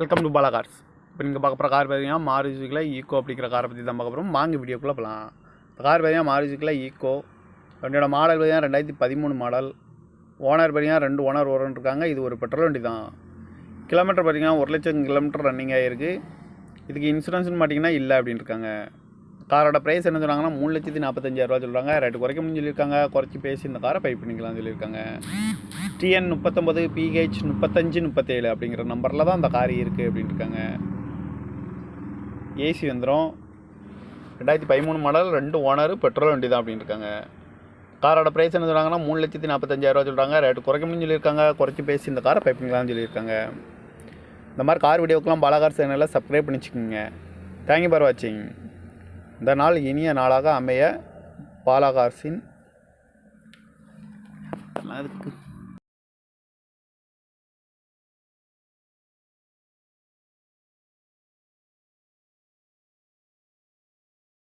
Welcome to Bala cars. இப்போ நீங்கள் பார்க்க போகிற கார் பார்த்தீங்கன்னா மாருதியில் ஈக்கோ அப்படிங்கிற காரை பற்றி தான் பார்க்க போகிறோம். வாங்க வீடியோக்குள்ளே போகலாம். இந்த கார் பார்த்தீங்கன்னா மாருதியில் ஈக்கோ. வண்டியோட மாடல் பார்த்தீங்கன்னா 2013 மாடல். ஓனர் பார்த்தீங்கன்னா 2 ஓனர் இருக்காங்க. இது ஒரு பெட்ரோல் வண்டி தான். கிலோமீட்டர் பார்த்தீங்கன்னா 1,00,000 கிலோமீட்டர் ரன்னிங் ஆகிருக்கு. இதுக்கு இன்சூரன்ஸ்னு பார்த்தீங்கன்னா இல்லை அப்படின்னு இருக்காங்க. காரோட ப்ரைஸ் என்ன சொல்கிறாங்கன்னா 3,45,000 சொல்கிறாங்க. ரேட்டு குறைக்க முடியும்னு சொல்லியிருக்காங்க. குறைச்சி பேசி இந்த காரை பை பண்ணிக்கலாம்னு சொல்லியிருக்காங்க. TN 39 PH 3537 அப்படிங்கிற நம்பரில் தான் அந்த கார் இருக்குது அப்படின்னு இருக்காங்க. ஏசி வந்துடும். 2013 மாடல், 2 ஓனர், பெட்ரோல் வண்டி தான் அப்படின்னு இருக்காங்க. காரோட ப்ரைஸ் என்ன சொல்கிறாங்கன்னா 3,45,000 சொல்கிறாங்க. ரேட்டு குறைக்க முடியும்னு சொல்லியிருக்காங்க. குறைச்சி பேசி இந்த காரை பை பண்ணிக்கலாம்னு சொல்லியிருக்காங்க. இந்த மாதிரி கார் வீடியோக்கெலாம் பாலா கார் சேனலில் சப்ஸ்கிரைப் பண்ணி வச்சுக்கோங்க. தேங்க்யூ ஃபார் வாட்சிங். இந்த நாள் இனிய நாளாக அமைய பாலா கார்ஸின்